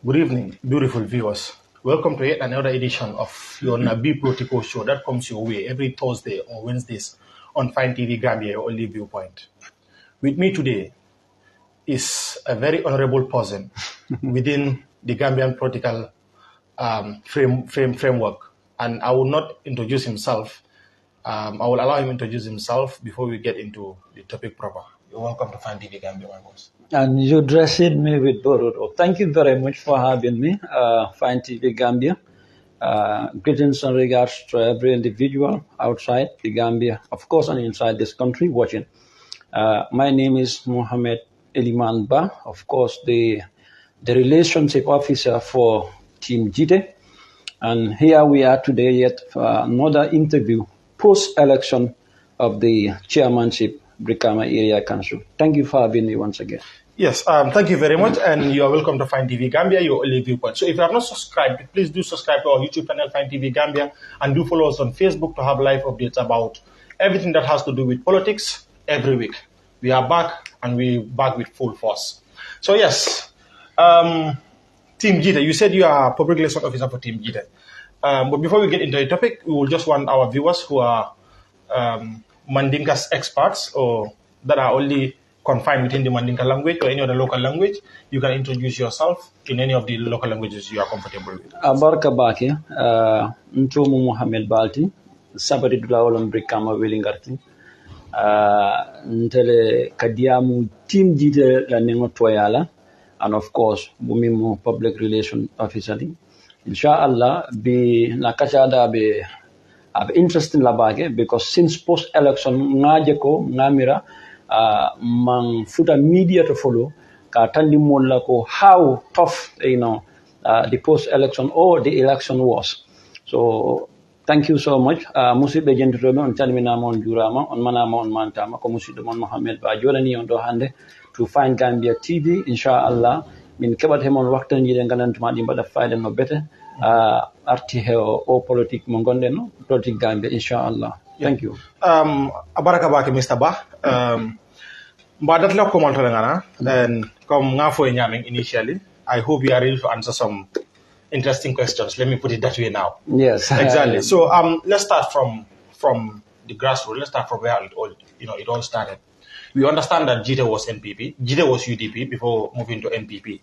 Good evening, beautiful viewers. Welcome to yet another edition of your Nabi Political Show that comes your way every Thursday or Wednesdays on Fine TV Gambia, your only viewpoint. With me today is a very honorable person within the Gambian political framework. And I will not introduce himself. I will allow him to introduce himself before we get into the topic proper. You're welcome to Fine TV Gambia, my boss. And you dressed me with borrowed. Thank you very much for having me, Fine TV Gambia. Greetings and regards to every individual outside the Gambia, of course, and inside this country watching. My name is Mohammed Eliman Ba, of course, the relationship officer for Team Gitteh. And here we are today yet for another interview post-election of the Chairmanship Brikama Area Council. Thank you for having me once again. Yes, thank you very much, and you are welcome to Fine TV Gambia, your only viewpoint. So if you have not subscribed, please do subscribe to our YouTube channel, Fine TV Gambia, and do follow us on Facebook to have live updates about everything that has to do with politics every week. We are back, and we're back with full force. So yes, Team Gitteh, you said you are a public relations officer for Team Gitteh. But before we get into the topic, we will just want our viewers who are Mandinka's experts or that are only confined within the Mandinka language or any other local language, you can introduce yourself in any of the local languages you are comfortable with. Abarka Baki, Ntomu Mohamed Balti, Sabari Dulaolam Brikama Willingarti, Ntele Kadiamu Team Gitteh la Nengo Toyala, and of course, Bumimu Public Relation Officer. Inshallah, be Nakachada be interesting labage because since post-election ngajeko ngamira mang futa media to follow ka tandi molla ko how tough the post-election or the election was. So thank you so much. Musibe jentobe on talmina mon jurama on manama on mantama ko musibe mon Mohammed Ba jolani on do hande to Fine Gambia TV inshallah min kebat hemon waktan yide ganantuma di bada fayde no bete arti o politique mo gonde no politique Gambia inshallah. Thank you. Abaraka bake Mr. Ba. Mbadat la komal ngana then come ngafo nyaming initially. I hope you are ready to answer some interesting questions. Let me put it that way now. Yes. Exactly. So let's start from the grassroots. Let's start from where it all started. We understand that Gitteh was NPP. Gitteh was UDP before moving to NPP.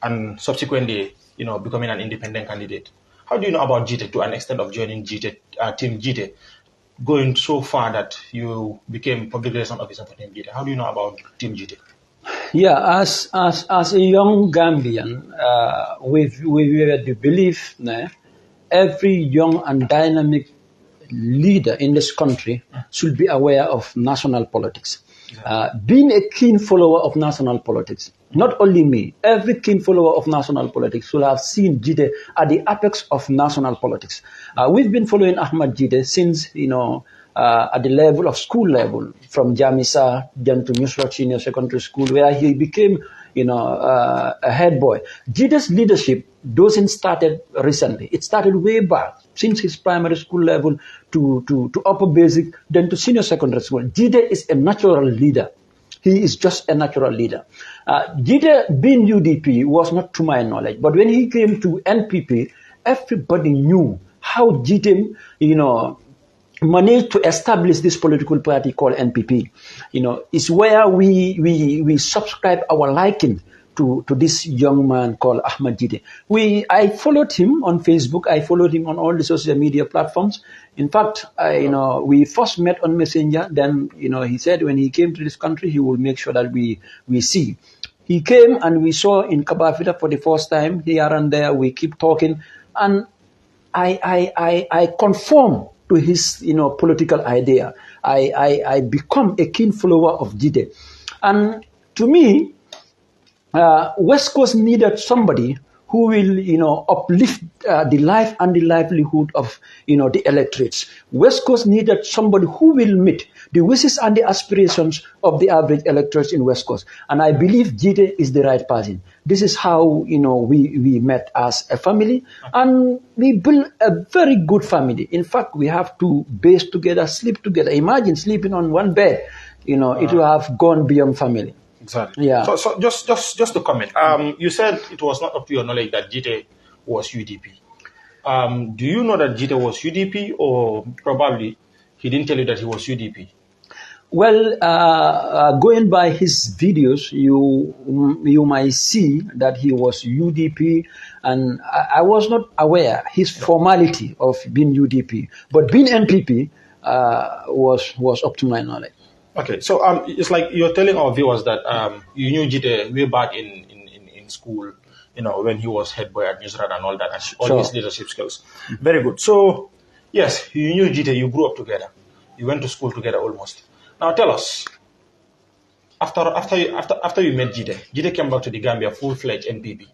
And subsequently, becoming an independent candidate. How do you know about Gitteh to an extent of joining Gitteh, Team Gitteh, going so far that you became public relations officer for Team Gitteh? How do you know about Team Gitteh? Yeah, as a young Gambian, we were the belief that every young and dynamic leader in this country should be aware of national politics. Being a keen follower of national politics, not only me, every keen follower of national politics should have seen Gitteh at the apex of national politics. We've been following Ahmad Gitteh since, at the level of school level, from Jamisa then to Nusrat Senior Secondary School, where he became, a head boy. Gitteh's leadership doesn't started recently. It started way back, since his primary school level to upper basic, then to senior secondary school. Gitteh is a natural leader. He is just a natural leader. Gitteh being UDP was not to my knowledge, but when he came to NPP, everybody knew how Gitteh, managed to establish this political party called NPP. Is where we subscribe our liking to this young man called Ahmad Gitteh. I followed him on Facebook. I followed him on all the social media platforms. In fact, we first met on Messenger. Then, he said when he came to this country, he would make sure that we see. He came and we saw in Kabafita for the first time. Here and there, we keep talking. And I conform to his, political idea. I become a keen follower of Gitteh. And to me, West Coast needed somebody who will, uplift the life and the livelihood of, the electorates. West Coast needed somebody who will meet the wishes and the aspirations of the average electorates in West Coast. And I believe Gitteh is the right person. This is how, we met as a family, and we built a very good family. In fact, we have to base together, sleep together. Imagine sleeping on one bed. It will have gone beyond family. Exactly. Yeah. So just to comment, you said it was not up to your knowledge that Gitteh was UDP. Do you know that Gitteh was UDP, or probably he didn't tell you that he was UDP? Well, going by his videos, you might see that he was UDP, and I was not aware his formality of being UDP, but being NPP was up to my knowledge. Okay, so it's like you're telling our viewers that you knew Gitteh way back in school, when he was head boy at Newsrad and all that, and all his leadership skills. Very good. So, yes, you knew Gitteh, you grew up together, you went to school together almost. Now tell us, after you met Gitteh came back to the Gambia full-fledged NPP.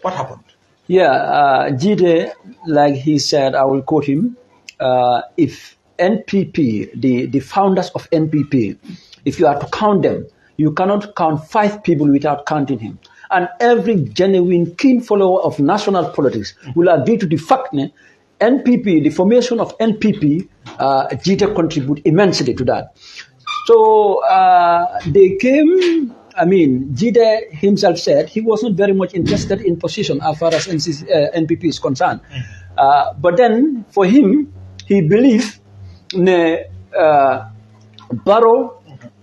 What happened? Yeah, Gitteh, like he said, I will quote him, if NPP, the founders of NPP, if you are to count them, you cannot count 5 people without counting him. And every genuine, keen follower of national politics will agree to the fact that NPP, the formation of NPP, Gitteh contribute immensely to that. So they came, Gitteh himself said he was not very much interested in position as far as NPP is concerned. But then for him, he believed Barrow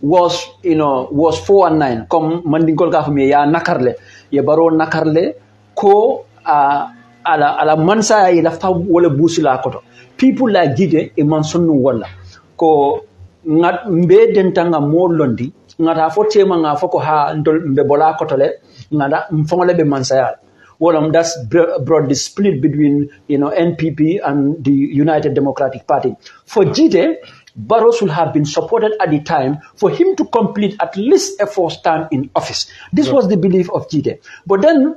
was 419. Comme mandingol ka fami ya nakarle, ya Barrow nakarle ko ala mansa ya lafta wala busila koto. People like Gitteh e mansonu wala ko ngat mbe dentanga mo londi ngata fo tema nga fo ko ha ndol mbe bola kotole ngada mfongole be mansayal. Well, that's brought the split between NPP and the United Democratic Party. For Gitteh, Barrow should have been supported at the time for him to complete at least a 4th term in office. This was the belief of Gitteh. But then,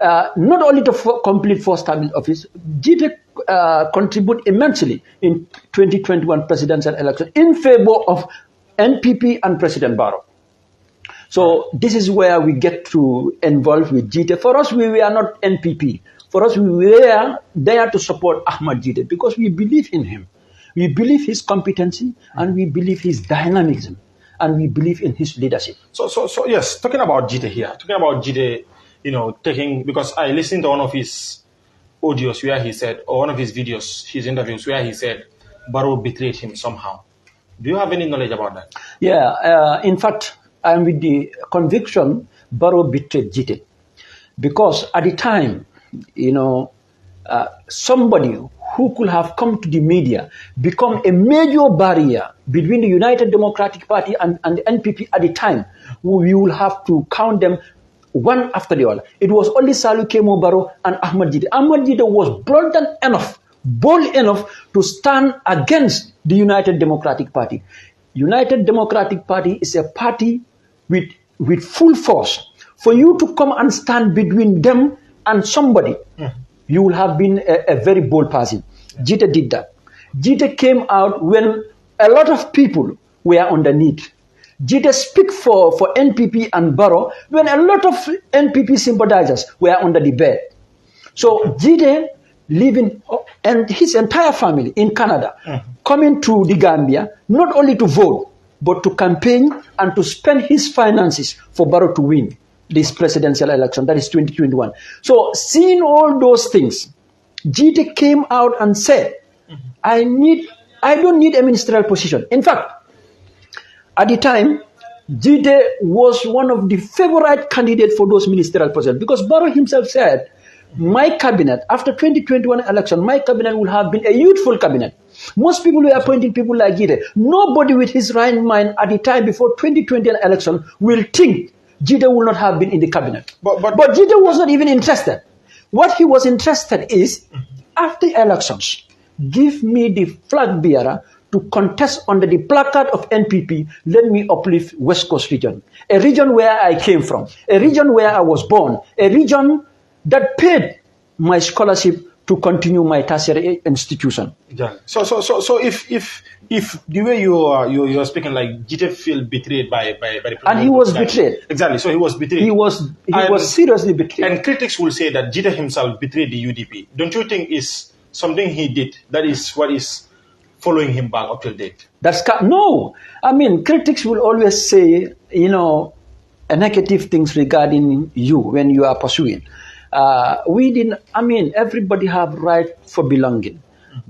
not only to complete 4th term in office, Gitteh contribute immensely in 2021 presidential election in favor of NPP and President Barrow. So this is where we get to involve with Gitteh. For us, we were not NPP. For us, we were there to support Ahmad Gitteh because we believe in him. We believe his competency, and we believe his dynamism, and we believe in his leadership. So yes, talking about Gitteh here, because I listened to one of his audios where he said, or one of his videos, his interviews where he said Barrow betrayed him somehow. Do you have any knowledge about that? Yeah, in fact, I'm with the conviction Barrow betrayed Gitteh. Because at the time, somebody who could have come to the media become a major barrier between the United Democratic Party and the NPP at the time, we will have to count them one after the other. It was only Salou Kemo Barrow and Ahmad Gitteh. Ahmad Gitteh was blatant enough, bold enough to stand against the United Democratic Party. United Democratic Party is a party with full force. For you to come and stand between them and somebody, you will have been a very bold person. Gitteh did that. Gitteh came out when a lot of people were underneath. Gitteh speak for NPP and Barrow when a lot of NPP sympathizers were under the bed. So Gitteh living and his entire family in Canada, coming to the Gambia, not only to vote, but to campaign and to spend his finances for Barrow to win this presidential election, that is 2021. So seeing all those things, Gitteh came out and said, I don't need a ministerial position. In fact, at the time, Gitteh was one of the favorite candidates for those ministerial positions because Barrow himself said, my cabinet, after 2021 election, my cabinet will have been a youthful cabinet. Most people were appointing people like Gitteh. Nobody with his right mind at the time before 2020 election will think Gitteh will not have been in the cabinet. But Gitteh was not even interested. What he was interested is, after elections, give me the flag bearer to contest under the placard of NPP, let me uplift West Coast region. A region where I came from, a region where I was born, a region that paid my scholarship to continue my tertiary institution. Yeah. So if the way you're speaking, like Gitteh feel betrayed by the president, and he was betrayed. Exactly. So he was betrayed. He was seriously betrayed. And critics will say that Gitteh himself betrayed the UDP. Don't you think is something he did that is what is following him back up till date? No. I mean, critics will always say, negative things regarding you when you are pursuing. We didn't. I mean, everybody have right for belonging.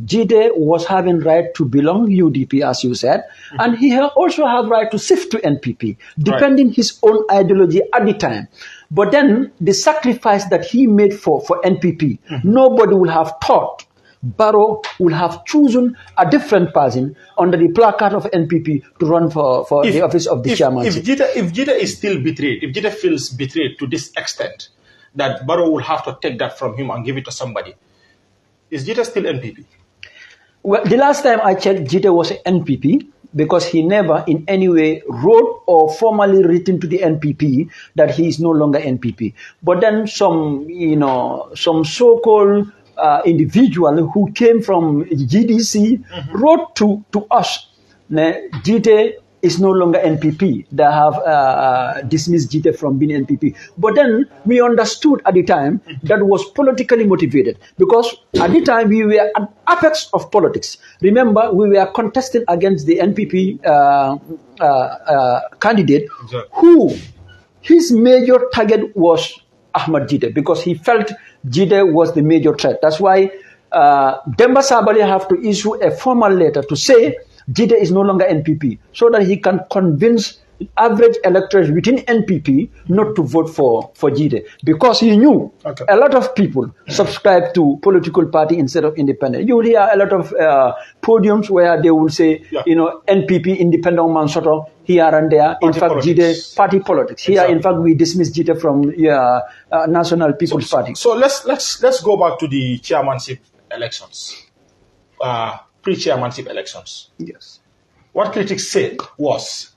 Gitteh was having right to belong UDP, as you said, and he also have right to shift to NPP, depending his own ideology at the time. But then the sacrifice that he made for NPP, nobody will have thought Barrow will have chosen a different person under the placard of NPP to run for the office of the chairmanship. If Gitteh is still betrayed, if Gitteh feels betrayed to this extent, that Barrow will have to take that from him and give it to somebody, is Gitteh still NPP? Well, the last time I checked, Gitteh was NPP because he never in any way wrote or formally written to the NPP that he is no longer NPP. But then some so-called individual who came from GDC wrote to us, Gitteh is no longer NPP. They have dismissed Gitteh from being NPP. But then we understood at the time that was politically motivated because at the time we were at apex of politics. Remember, we were contesting against the NPP candidate who his major target was Ahmad Gitteh because he felt Gitteh was the major threat. That's why Demba Sabali have to issue a formal letter to say Gitteh is no longer NPP so that he can convince average electors within NPP not to vote for Gitteh because he knew a lot of people subscribe to political party instead of independent. You will hear a lot of podiums where they will say, NPP, independent man sort of here and there. In fact, Gitteh, party politics. Here, in fact, we dismiss Gitteh from National People's Party. So let's go back to the chairmanship elections. Pre-chairmanship elections. Yes. What critics said was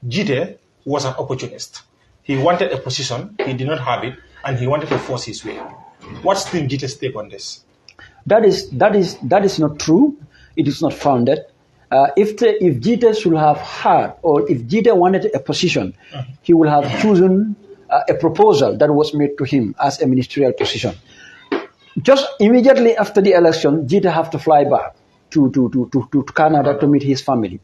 Gitteh was an opportunist. He wanted a position, he did not have it, and he wanted to force his way. What's Team Gitteh's take on this? That is not true. It is not founded. If Gitteh should have had, or if Gitteh wanted a position, he would have chosen a proposal that was made to him as a ministerial position. Just immediately after the election, Gitteh have to fly back to Canada to meet his family.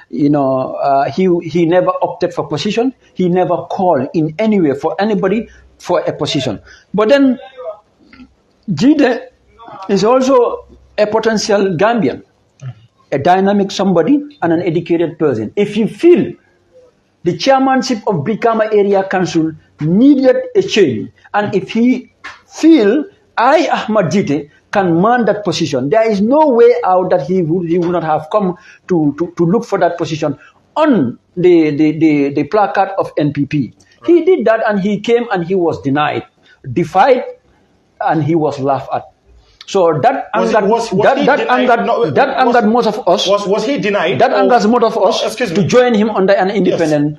He never opted for position. He never called in any way for anybody for a position. But then Gitteh is also a potential Gambian, a dynamic somebody and an educated person. If you feel the chairmanship of Brikama Area Council needed a change, and if he feel Ahmad Gitteh can man that position, there is no way out that he would not have come to look for that position on the placard of NPP. Right. He did that and he came and he was denied, defied, and he was laughed at. So that angered most of us. Was he denied? That angers most of us to join him under an independent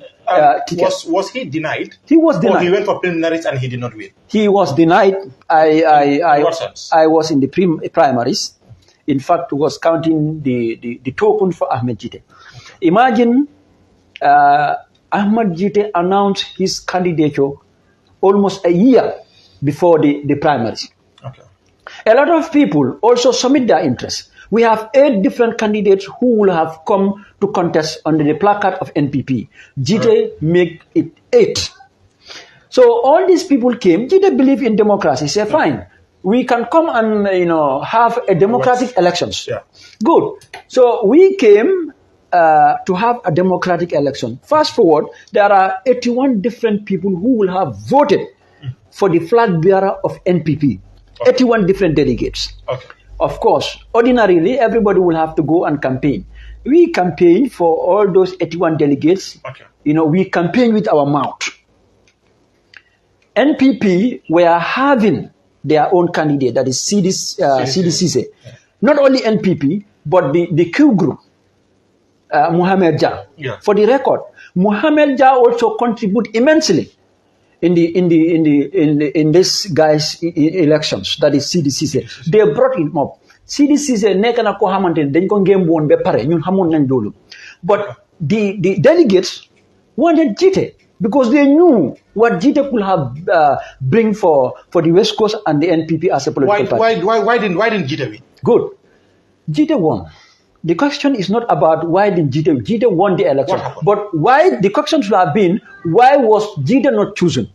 ticket. Was he denied? He was denied. Or he went for preliminaries and he did not win? He was denied. In what sense? I was in the primaries. In fact, was counting the token for Ahmed Gitteh. Imagine Ahmed Gitteh announced his candidature almost a year before the primaries. Okay. A lot of people also submit their interest. We have 8 different candidates who will have come to contest under the placard of NPP. Gitteh make it 8. So all these people came. Gitteh believe in democracy. Say, fine, we can come and have a democratic elections. Yeah. Good. So we came to have a democratic election. Fast forward, there are 81 different people who will have voted for the flag bearer of NPP. Okay. 81 different delegates. Okay. Of course, ordinarily, everybody will have to go and campaign. We campaign for all those 81 delegates. Okay. We campaign with our mouth. NPP were having their own candidate, that is CDCC. Yeah. Not only NPP, but the Q group, Mohamed Jah. Yeah. For the record, Mohamed Jah also contribute immensely in this guy's elections, that is CDCC. They brought him up. CDCC nekk na ko xamantene dañ ko ngem won be pare ñun xamone nañ lolu. But the delegates wanted Gitteh because they knew what Gitteh could have bring for the West Coast and the NPP as a political party. Why didn't Gitteh win? Good. Gitteh won The question is not about why did Gitteh won the election, but why the question should have been, why was Gitteh not chosen?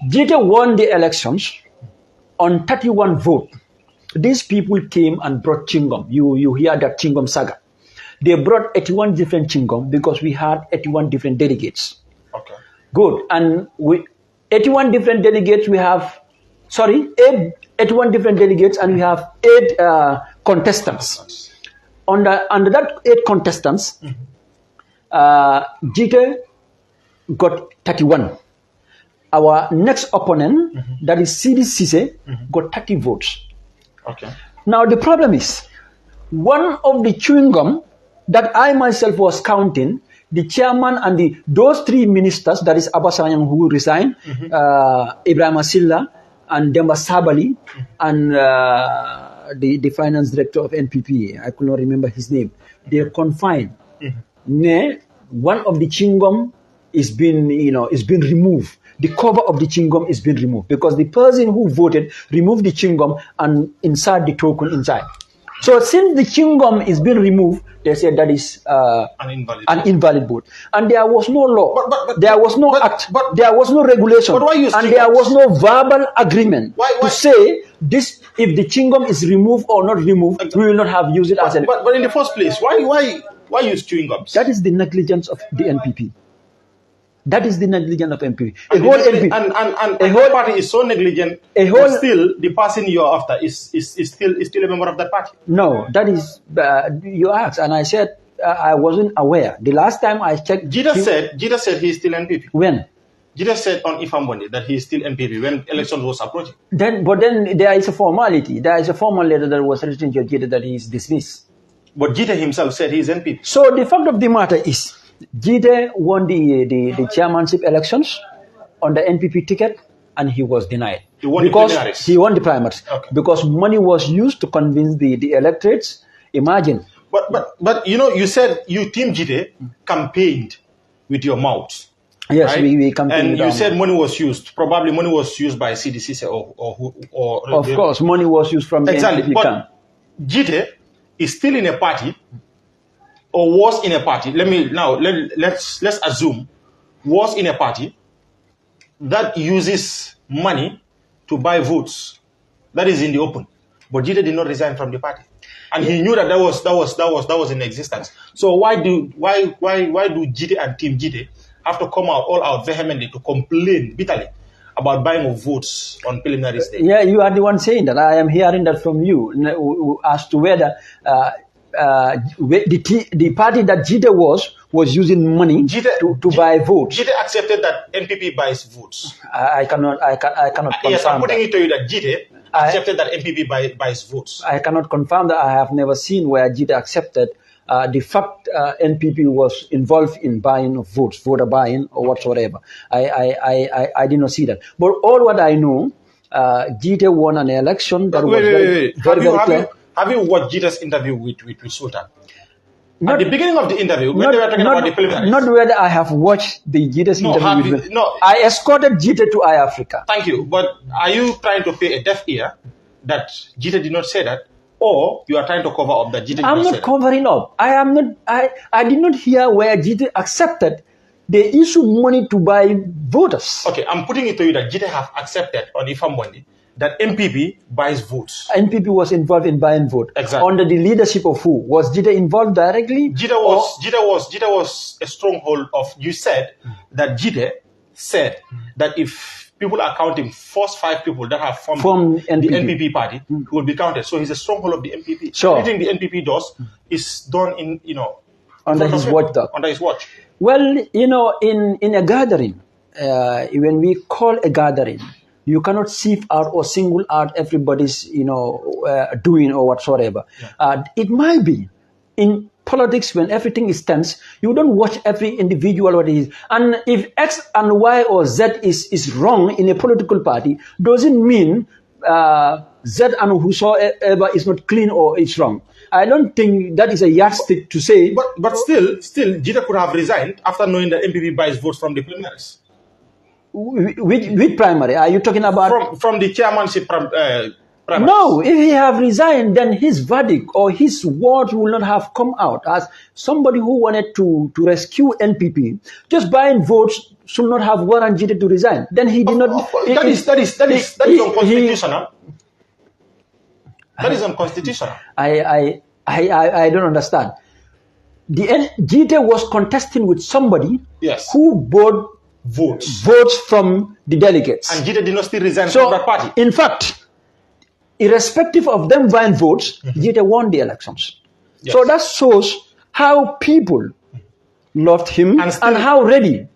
Gitteh won the elections on 31 votes. These people came and brought Chingom. You hear that Chingom saga. They brought 81 different Chingom because we had 81 different delegates. Okay. Good. And 81 different delegates, 81 different delegates, and we have 8 contestants. Under that 8 contestants, Gitteh got 31. Our next opponent, that is CD Cisse, got 30 votes. Okay. Now the problem is, one of the chewing gum that I myself was counting, the chairman and those 3 ministers, that is Abasanyang who resigned, Ibrahim Asilla, and Demba Sabali, and the finance director of NPP, I could not remember his name. They are confined. One of the chingum is being removed. The cover of the chingum is being removed because the person who voted removed the chingum and inside the token inside. So since the chingum is being removed, they said that is an invalid vote. And there was no law, there was no act, there was no regulation, and there was no verbal agreement to say this. If the chingum is removed or not removed, we will not have used it as a. But in the first place, why use chewing gums? That is the negligence of the NPP. That is the negligence of NPP. And the whole party is so negligent. Still, the person you are after is still a member of that party. No, that is you asked, and I said I wasn't aware. The last time I checked, Gitteh said he is still NPP. When? Gitteh said on Ifambonde that he is still NPP when elections was approaching. Then there is a formality. There is a formal letter that was written to Gitteh that he is dismissed. But Gitteh himself said he is NPP. So the fact of the matter is, Gitteh won the chairmanship elections on the NPP ticket, and he was denied. He won the primaries. He won the primaries. Okay. Because money was used to convince the electorates. Imagine. But you said you team Gitteh campaigned with your mouth. Yes, right? we campaigned. And you said money was used. Probably money was used by CDC or of course, money was used from the NPP camp. Gitteh is still in a party, or was in a party. Let's assume was in a party that uses money to buy votes. That is in the open. But Gitteh did not resign from the party, and he knew that was in existence. So why do Gitteh and Team Gitteh have to come out vehemently to complain bitterly about buying of votes on preliminary stage? Yeah, you are the one saying that. I am hearing that from you as to whether the party that Gitteh was using money to buy votes. Gitteh accepted that NPP buys votes. I cannot confirm. Yes, I'm putting it to you that Gitteh accepted that NPP buys votes. I cannot confirm that. I have never seen where Gitteh accepted the fact NPP was involved in buying of votes, voter buying or whatsoever. I did not see that. But all what I know, Gitteh won an election that was very clear. Have you watched Gitteh's interview with Sultan? At the beginning of the interview, when they were talking about the preliminaries. Not whether I have watched the Gitteh's interview. I escorted Gitteh to iAfrica. Thank you. But are you trying to pay a deaf ear that Gitteh did not say that? Or you are trying to cover up that Gitteh did not say that? I'm not covering up. I did not hear where Gitteh accepted they issue money to buy voters. Okay, I'm putting it to you that Gitteh have accepted on Ifambonde that NPP buys votes. NPP was involved in buying votes. Exactly. Under the leadership of who? Was Gitteh involved directly? Gitteh was a stronghold of. You said that Gitteh said that if people are counting first 5 people that have formed the NPP party, who will be counted. So he's a stronghold of the NPP. Sure. Everything the NPP does is done under his watch. Under his watch. Well, in a gathering, when we call a gathering, you cannot sieve out or single out everybody's, doing or whatsoever. Yeah. It might be in politics when everything is tense, you don't watch every individual what it is. And if X and Y or Z is wrong in a political party, doesn't mean Z and whosoever is not clean or is wrong. I don't think that is a yardstick to say. But still, Gitteh could have resigned after knowing that NPP buys votes from the primaries. Which primary are you talking about? From the chairmanship primaries. No, if he have resigned, then his verdict or his words will not have come out as somebody who wanted to rescue NPP. Just buying votes should not have warranted Gitteh to resign. Then he did not. That is unconstitutional. That is unconstitutional. I don't understand. Gitteh was contesting with somebody who bought votes from the delegates. And Gitteh did not still resign from that party. In fact, irrespective of them buying votes, Gitteh won the elections. Yes. So that shows how people loved him and how ready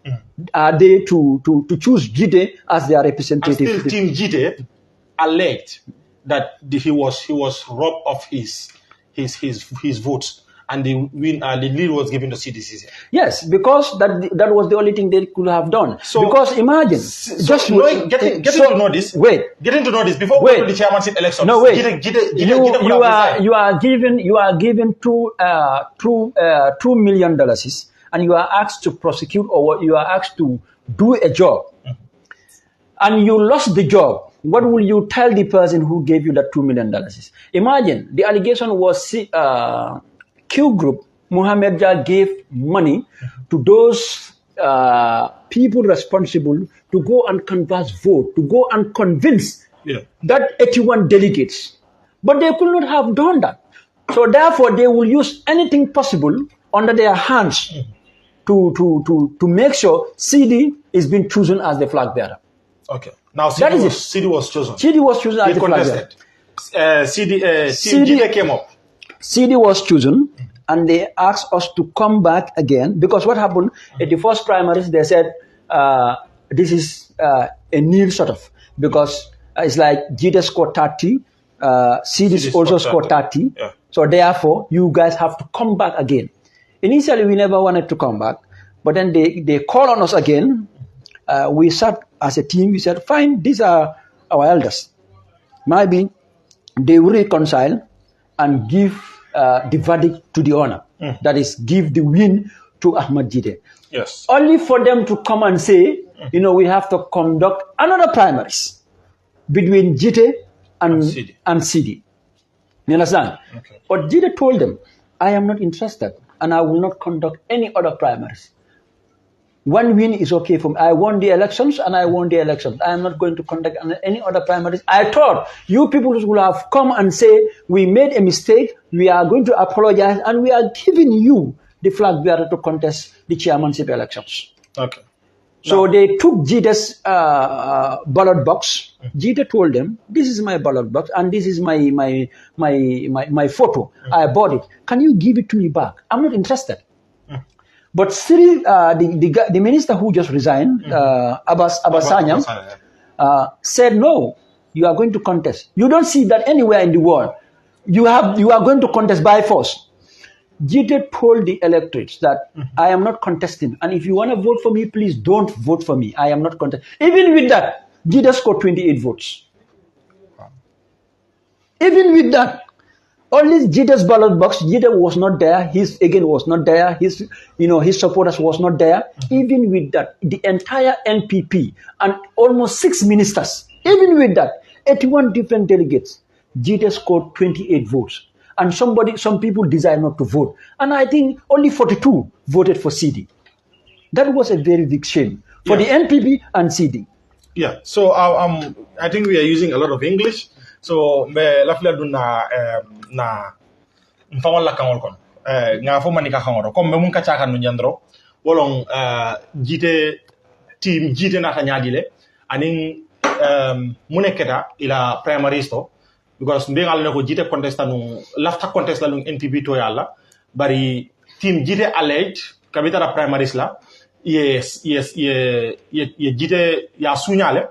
are they to choose Gitteh as their representative. And still Team Gitteh alleged that he was robbed of his votes. And the lead was given to CDC. Yes, because that was the only thing they could have done. So, because imagine, getting to know this before we go to the chairmanship election. No, wait. You are given $2 million, and you are asked to prosecute, or you are asked to do a job, and you lost the job. What will you tell the person who gave you that $2 million? Imagine the allegation was. Q Group, Mohammed Jah gave money to those people responsible to go and canvass vote, to go and convince that 81 delegates. But they could not have done that. So therefore, they will use anything possible under their hands to make sure CD is being chosen as the flag bearer. Okay. Now CD was chosen. CD was chosen as the flag bearer. CD came up. CD was chosen, and they asked us to come back again, because what happened at the first primaries, they said this is a nil sort of, because it's like Gitteh scored 30, CD also scored 30, so therefore you guys have to come back again. Initially we never wanted to come back, but then they called on us again. We sat as a team, we said, fine, these are our elders. Maybe they will reconcile and give the verdict to the honor. That is, give the win to Ahmad Gitteh. Yes. Only for them to come and say, we have to conduct another primaries between Gitteh and CD. You understand? Okay. But Gitteh told them, I am not interested, and I will not conduct any other primaries. One win is okay for me. I won the elections, and I won the elections. I am not going to conduct any other primaries. I thought you people will have come and say, we made a mistake, we are going to apologize, and we are giving you the flag bearer to contest the chairmanship elections. Okay. So they took Gitteh's ballot box. Gitteh told them, this is my ballot box, and this is my photo. I bought it. Can you give it to me back? I'm not interested. But still, the minister who just resigned, Abbas Sanyang, said, no, you are going to contest. You don't see that anywhere in the world. You are going to contest by force. Gitteh told the electorates that I am not contesting. And if you want to vote for me, please don't vote for me. I am not contesting. Even with that, Gitteh scored 28 votes. Even with that. Only Gitteh's ballot box, Gitteh was not there. His again was not there. His supporters was not there. Even with that, the entire NPP and almost 6 ministers. Even with that, 81 different delegates. Gitteh scored 28 votes, and some people decided not to vote. And I think only 42 voted for CD. That was a very big shame for the NPP and CD. Yeah. So I think we are using a lot of English. So me lafila duna na mfawala kangol kon nga fo manika kangoro comme me mun ka chaka no nyandro wolon Gitteh na tanyadile anin muneketa ila primaristo because mbe ngal ne ko Gitteh contesta no lafta contesta no NPP to yalla bari team Gitteh alleged kabitara primaries la yes Gitteh ya sunyale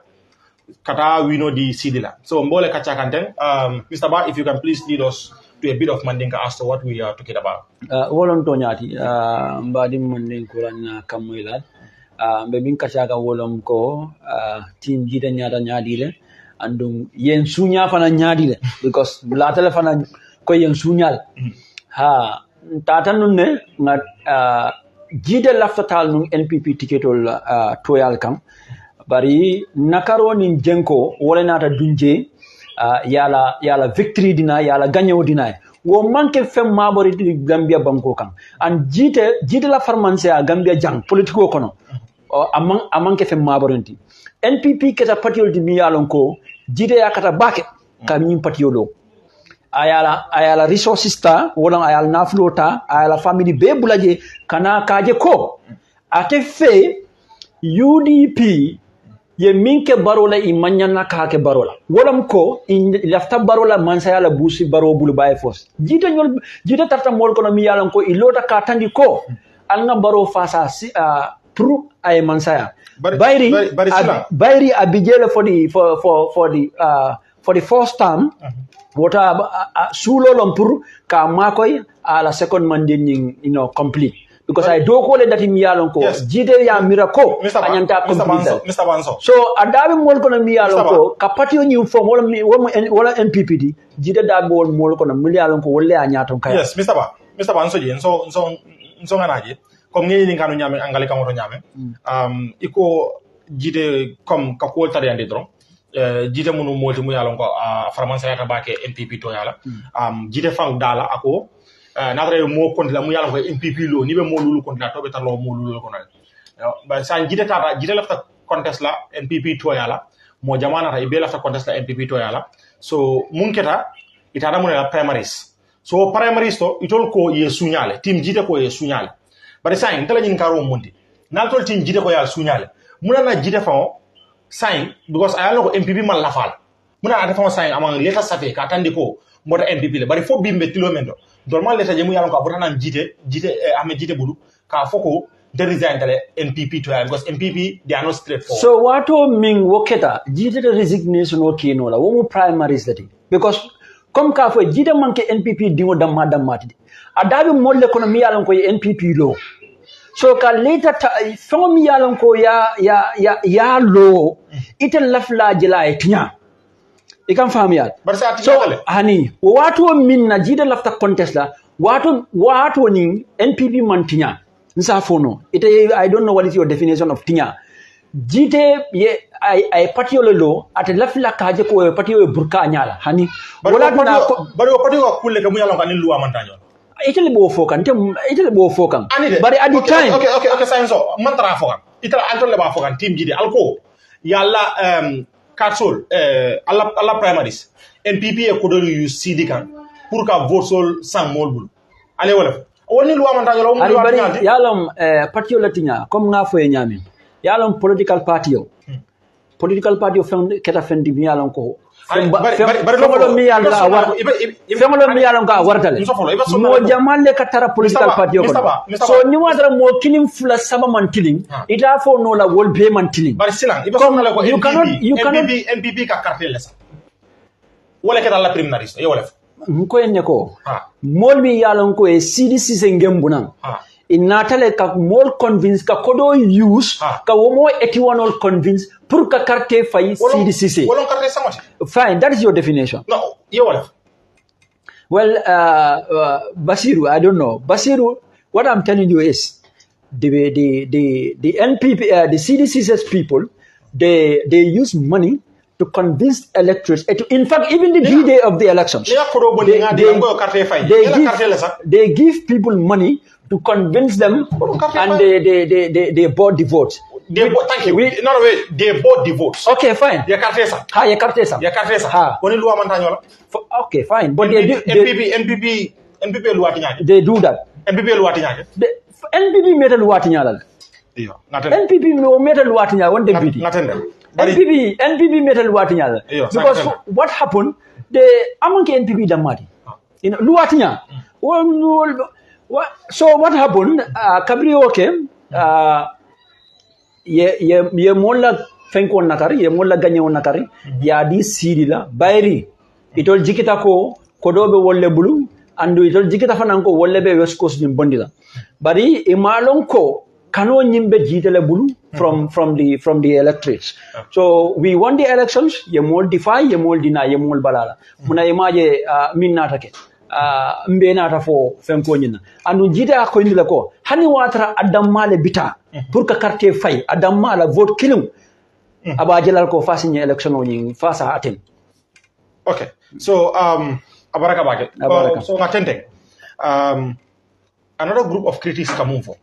kata wino di sidila. So mbole kacha kanten Mr. Ba, if you can please lead us to a bit of Mandinka as to what we are talking about. Wolon tonyati mbadi Mandinka na kamuila mbebin kacha ka wolom ko team Gitteh nyada nyadile andum yen sunya fana nyadile because latele fana ko yen sunyal ha tatanun ne ngat Gitteh lafta tal nung NPP ticketol toyal kam bari nakaro ni jenko wala nata dunje yala victory dina yala ganyo dina wo manke fem mabori Gambia banko kan and jite la farmanse a Gambia jang politiko kono amanke fem maborinti NPP keta patiol di mi yalon ko jite yakata bake ka min patiolo ayala resources ta wala ayala naflota ayala family be bulaje kana kaje ko ate fe UDP ye minke barola i manyana kake barola wolam ko in lafta barola mansayala busi baro bulu baye fos jita tarta mol kono mi yalan ko ilota ka tandi ko alna baro fasa pro ay mansaya bayri abijele for the first time wota sulolom pour ka makoy ala second mandate complete because I do call it that in Yalon ko jide ya miracle anyanta complete Mr. Banso so adabi mol kono mi yalon ko kapati on you from wala NPPD jide da bol mol kono mi yalon ko wolle anyaton kay yes Mr. Banso je so nganaje comme ngi ni kanu nyame angale kamoto nyame iko jide comme ka ko tari ande dron jide munu molti mu yalon ko framansa yata bake NPP to yala jide fang dala ako nadre mo konti la mu yalla ko MPP lo ni be mo lulu konti la to be talo mo lulu ko na ba sa jide tata jide lafta contest la MPP to yalla mo jamana ta be lafta contest la MPP to yalla so munketa itara mo la primaries so primaries to itol ko ye sunyale team jide ko ye sunyale bare sa intala nyin karo mundi na tol team jide ko yalla sunyale muna na jide fa sign because ayalo ko MPP man lafal muna ata fa sign amang leta safe ka tandi ko mota MPP le bari fo bimbe tilomendo normal leta jemu yalon ko abotana jite ame jite bulu ka foko de resign tale NPP to because MPP they are not straightforward so wato min woketa jite de resignation o kino la wo primaries lati because comme ka fo jite manke NPP dingo damati adabi molle kono mi yalon ko NPP lo so ka later fo mi yalon ko ya lo ite lafla jila etnya ikan fahamiya so hani wato min na jida lafta contest la wato ni NPP mantinya nsa fono ite I don't know what is your definition of tinya jite ye ay patiolo lo at lafla kaje ko patiyo burka nyala hani wala na bari patiyo kulle ka muyalo kan luwa mantanyo itele bo fokan bari at the time okay sayenso mantara fokan itala antole ba fokan team jide alko yalla Katsol, alla primaries, NPP e kodolu yu CD kan pour ka vote sol sang molbul. Ale wala. Woni luwa man tanyolo mo luwa tanyalti. Yalom parti latinya comme nga fo nyami. Yalom political party yo. Political party yo keta fendi mi yalom ko. Fengolo mi yalom ka wartale. Mo jamalle katara political party yo. So ni wadra mo kilim fula saba man killing. Ita fo no la wol be man killing. Bar silang iba sonna la ko NPP ka cartel la sa. Wala keta la primaries yo wala. Ko enne ko. Mol mi yalom ko e CDC se ngembunan. Inatale ka more convince ka kodo use ka womo etiwanol convince pour ka carte fay CDC. Wolon carte samati. Fine, that is your definition. No, you wala. Well, Basiru, I don't know. Basiru, what I'm telling you is the NPP, the CDC's people, they use money to convince electors. In fact, even the D-Day of the elections, they give people money to convince them, and they bought the votes. Thank you. No, wait. They bought the votes. Okay, fine. They cartesa. They cartesa. Okay, fine. But NPP luatinya. They do that. NPP luatinya. NPP made luatinya. NPP made luatinya one deputy. NPP made luatinya. Because what happened? Among NPP damari. Luatinya. So what happened? Cabrio came. Ye molla fenko nakari ye molla ganyo nakari ya di sidi la bayri itol jikita ko kodobe wolle bulu andu itol jikita fananko wolle be west coast ni bondila bari e malon ko kano nyimbe jitele bulu from the electorates. So we won the elections, ye mol defy, ye mol deny, ye mol balala muna imaje min natake mbe nata fo fenko nyina andu jita ko indila ko hani watra adamale bita pour que carte fay adamala vote kilum aba jelal ko fasi ni election ni fasa aten Okay. So, Abaraka Bage. Abaraka. So, Matente. Another group of critics come over.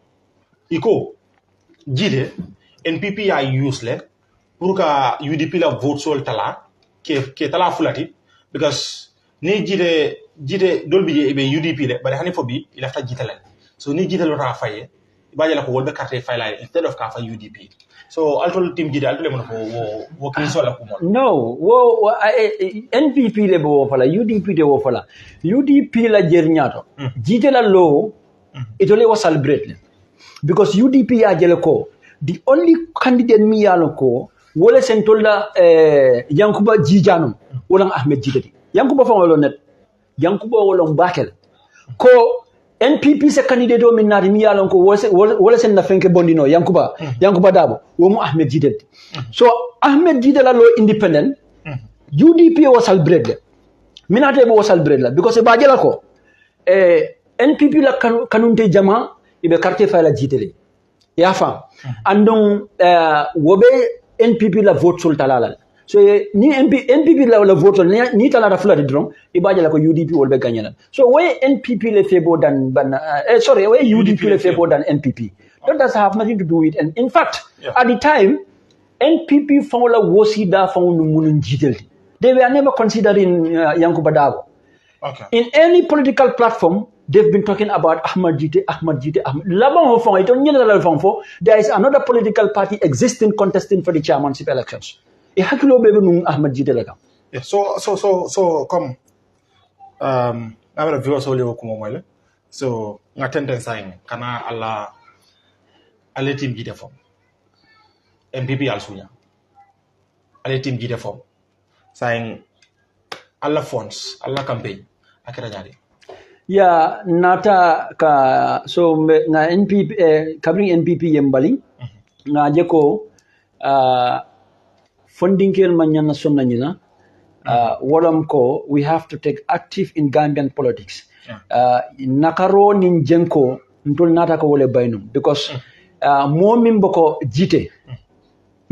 Iko, Gitteh, NPP are useless. Puruka UDP la vote sol tala, ke tala fulati, because ni Gitteh dolbi ebe UDP le, but hani fobi, il after Gitteh le. So ni Gitteh lo rafaye, ibaje la ko wolbe carte file instead of kafa UDP. So altol team Gitteh altol mo wo kriso la ko mo. No, NPP le bo fala, UDP le bo fala. UDP la jernyato. Gitteh la lo, itole was celebrate. Because UDP ya jele ko, the only candidate mi yalo ko, wole sentola Yankuba Jijanum, wolang Ahmed Gitteh. Yankuba fa wolo net, Yankuba wolong bakel. Ko NPP se candidate o minari mi yalo ko wole sen na fenke bondino Yankuba Dabo, womu Ahmed Gitteh. So Ahmed Gitteh la lo independent, UDP was celebrate. Minate was celebrate because e bajela ko NPP la kanunte jama ibe carte file Gitteh ya fam andon wobe NPP la vote sul talala so ni NPP la vote ni talala fulati dron ibaje la ko UDP wolbe gagner so way NPP le febo than way UDP le febo than NPP that does have nothing to do with and in fact at the time NPP found la wosida found munun Gitteh they were never considering Yankuba Dabo. Okay. In any political platform, they've been talking about Ahmad Gitteh. There is another political party existing contesting for the chairmanship elections. Yeah, so come I'm a viewer solely so ngaten sign kana alla team Gitteh form MPP alsunya alle team Gitteh form saying alla funds alla campaign akira nyari ya nata ka so nga NPP kabring NPP yembali nga jeko funding kel manyana sonna nyina wolam ko we have to take active in Gambian politics nakaro nin jenko ntol nata ko wole baynum because mo min boko Gitteh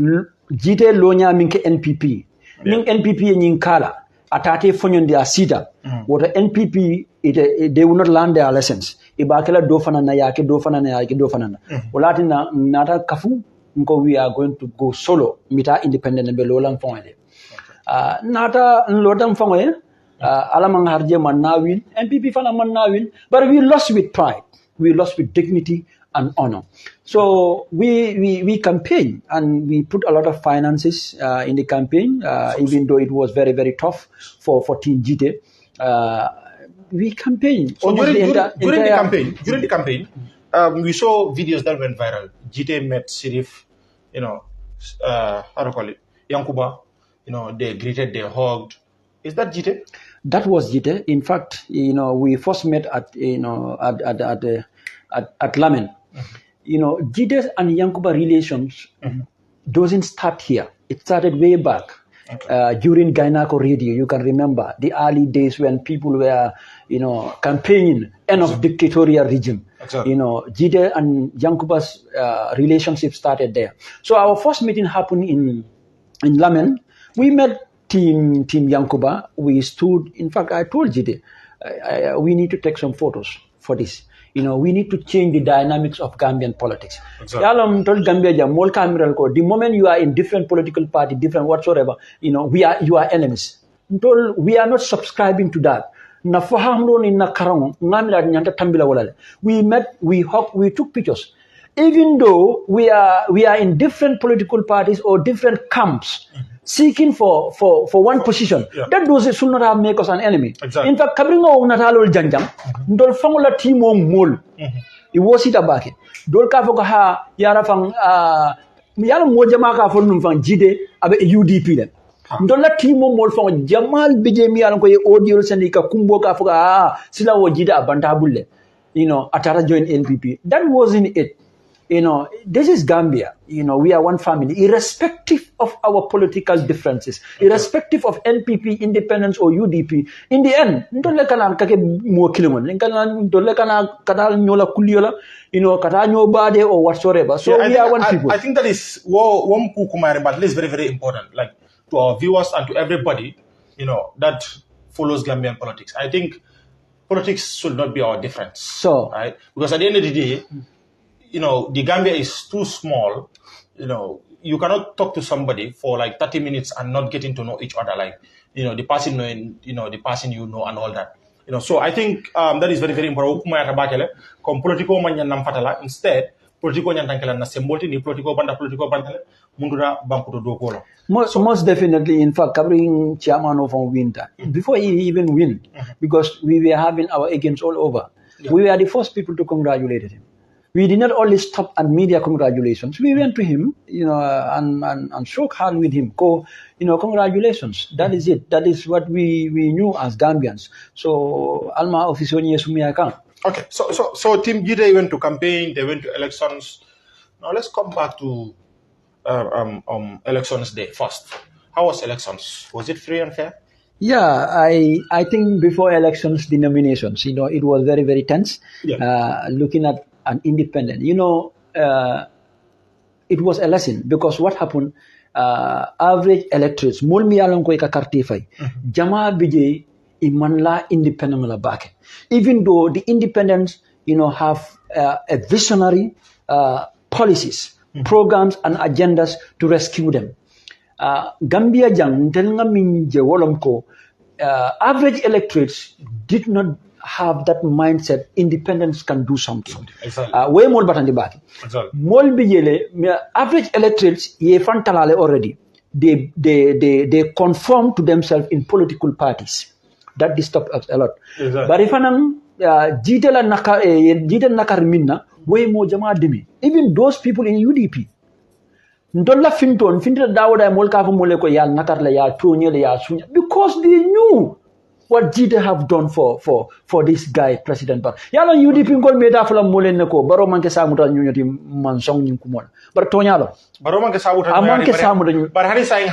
lonya min ke NPP ning NPP nyin kala atate fonyondi asida wota NPP they will not learn their lessons ibakela do fanana yake walati nata kafu nko we are going to go solo mita independent be lolam fonde nata lodam fonde alamang harje man nawin NPP fana man nawin but we lost with pride we lost with dignity and honor. So we campaign and we put a lot of finances in the campaign, even though it was very, very tough for Team Gitteh. We campaign. So during the campaign, we saw videos that went viral. Gitteh met Sirif, how to call it, Yankuba, they greeted, they hugged. Is that Gitteh? That was Gitteh. In fact, we first met at Lamen. Gitteh and Yankuba relations doesn't start here. It started way back during Gainako Radio. You can remember the early days when people were, campaigning end of dictatorial regime. Exactly. Gitteh and Yankuba's relationship started there. So our first meeting happened in Lamen. We met Team Yankuba. We stood. In fact, I told Gitteh, we need to take some photos for this. We need to change the dynamics of Gambian politics. Exactly. The moment you are in different political party, different whatsoever, you are enemies. We are not subscribing to that. We met, we hugged, we took pictures. Even though we are in different political parties or different camps, seeking for one position, that should not have make us an enemy. Exactly. In fact, kabringo natalol janjang, ndol fangola timo mol. Iwo sita bake. Dol ka foka ha yara fang yara moja maka fon num fang Gitteh abe UDP den. Ndol la timo mol fang Jamal bije mi yara ko ye audio sendi ka kumbo ka foka sila wo Gitteh abanta bulle. Atara join NPP. That wasn't it. This is Gambia. We are one family, irrespective of our political differences, irrespective of NPP, independence, or UDP. In the end, or whatsoever. So we are one people. I think that is one but this is very, very important. Like to our viewers and to everybody, that follows Gambian politics. I think politics should not be our difference. So, right? Because at the end of the day, the Gambia is too small. You cannot talk to somebody for like 30 minutes and not getting to know each other. Like, the person knowing, the person and all that. So I think that is very, very important. Instead, politiko nyantankela na sembolti ni politiko banda mundura bankuto do most definitely. In fact, covering chairman of winter before he even win, because we were having our agents all over. Yeah. We were the first people to congratulate him. We did not only stop at media congratulations. We went to him, and shook hands with him. Congratulations. That is it. That is what we knew as Gambians. So Alma officially Sumiakan. Okay, so Team Gitteh went to campaign, they went to elections. Now let's come back to elections day first. How was elections? Was it free and fair? Yeah, I think before elections, the nominations, it was very, very tense. Yeah. Looking at an independent, it was a lesson, because what happened, average electorates, mulmi alon ko ikakartify, jama bijay imanla independent la back. Even though the independents, have a visionary policies, programs and agendas to rescue them. Gambia jang telnga minje wolomko, average electorates did not have that mindset. Independents can do something. Exactly. Way more batandi back. Exactly. Mol bijele average electorates ye fantalale already. They conform to themselves in political parties. That disturbs us a lot. Exactly. But if I'm Gitteh nakar minna, way more jama demi. Even those people in UDP. Ndolla finton dawada molka fu moleko ya nakar la ya tonye la ya sunya, because they knew what Gitteh have done for this guy, President Bar. Yalo UDP ngol meda fala molen nako baro manke samuta nyonyoti mansong nyin kumola. Bar tonyalo. Baro manke samuta nyonyoti. Bar hani saying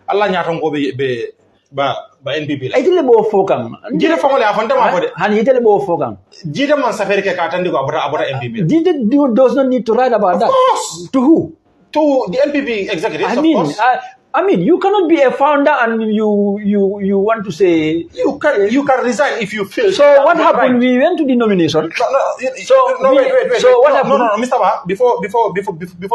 Allah nyaton go be ba NPP la itele bo fokam Gitteh famole afanta ma fode hani itele bo fokam Gitteh man safari ke katandi ko abota NPP. Gitteh does not need to write about that. To who? To the NPP executives, of course. I mean, you cannot be a founder and you want to say you can resign if you feel. So what happened? Right. We went to the nomination. Wait. So what happened? No, Mr. Bah, before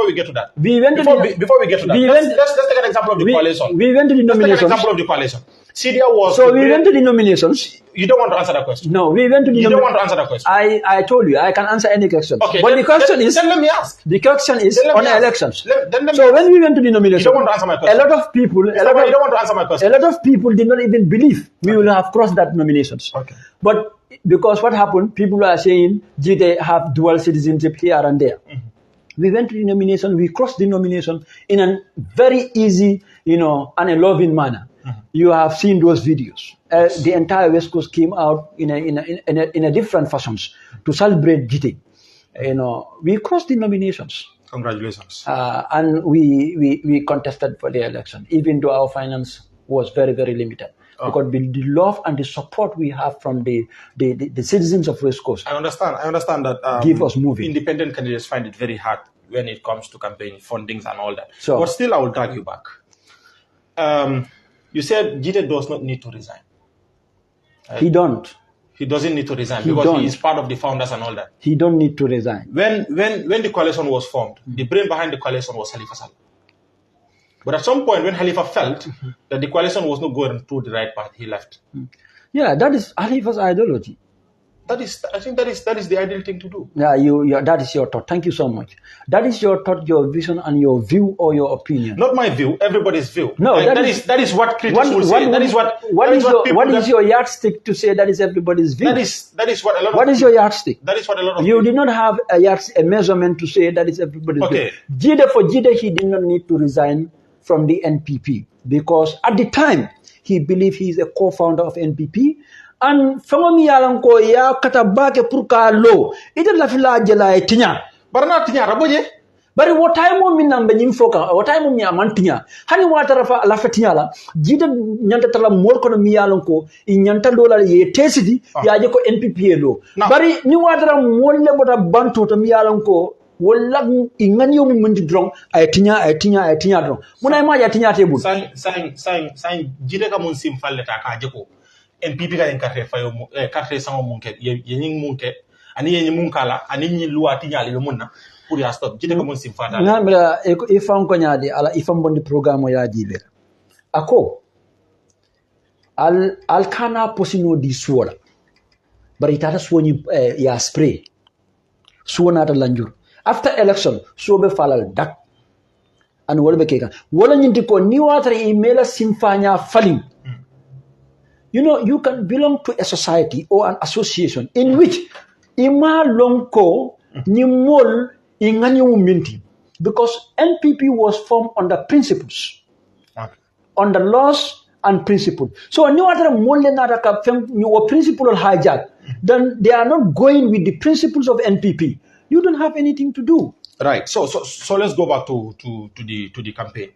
we get to that. Before we get to that. Let's take an example of the coalition. We went to the nomination. Let's take an example of the coalition. CDA was. So we went to the nominations. You don't want to answer that question. No, we went to the. You don't want to answer that question. I told you I can answer any question. Okay, but the question is. Then let me ask. The question is on the elections. So when we went to the nomination, you don't want to answer my question. A lot of people. You don't want to answer my question. A lot of people did not even believe we will have crossed that nominations. Okay. But because what happened, people are saying Gitteh have dual citizenship here and there. Mm-hmm. We went to the nomination. We crossed the nomination in a very easy, and a loving manner. Mm-hmm. You have seen those videos. Yes. The entire West Coast came out in a different fashions to celebrate Gitteh. We crossed the nominations. Congratulations. And we contested for the election, even though our finance was very, very limited. Oh. Because the love and the support we have from the citizens of West Coast. I understand that give us moving. Independent candidates find it very hard when it comes to campaign fundings and all that. So, but still, I will drag you back. You said Gitteh does not need to resign. Right? He doesn't need to resign because he is part of the founders and all that. He don't need to resign. When the coalition was formed, the brain behind the coalition was Halifa Saleh. But at some point, when Halifa felt that the coalition was not going through the right path, he left. Yeah, that is Halifa's ideology. I think that is the ideal thing to do. Yeah, that is your thought. Thank you so much. That is your thought, your vision, and your view or your opinion. Not my view, everybody's view. No, that is what critics will say. What is your yardstick to say that is everybody's view? That is what a lot of What is your yardstick? That is what a lot of you did not have a measurement to say that is everybody's view. Gitteh, he did not need to resign from the NPP because at the time he believed he is a co-founder of NPP. And famami yalan ko ya katabake purka lo ite la fila jela tinya barna tinya raboje bari wotay mo min nambe nyim foka wotay mo mi aman tinya hani wata rafa la fatinya la Gitteh nyanta tala mol ko mi yalan ko I nyanta dola ye tesidi ya je ko NPP lo bari ni wata mol le bota banto to mi yalan ko wala ingan yo mundi drong ay tinya drong muna ma ya tinya tebul sang Gitteh ka mun sim falle ta ka jeko NPP ka en carte fayo carte sango mun ke yenin mun ke ani yenin mun kala ani ni loi tinya le munna pour ya stop Gitteh ka mun sim fata na mala e fam ko nyaade ala ifam bondi programme ya jibe ako al kana posino di suola bari tata suoni ya spray suona ta lanjur after election sobe falal dak and wala be keka wala nyinti ko ni watare email simfanya faling you know you can belong to a society or an association in which ima lonko ni mol ingani minti because NPP was formed under principles under laws and principle. So new other principle hijack, then they are not going with the principles of NPP. You don't have anything to do. Right. So let's go back to the campaign.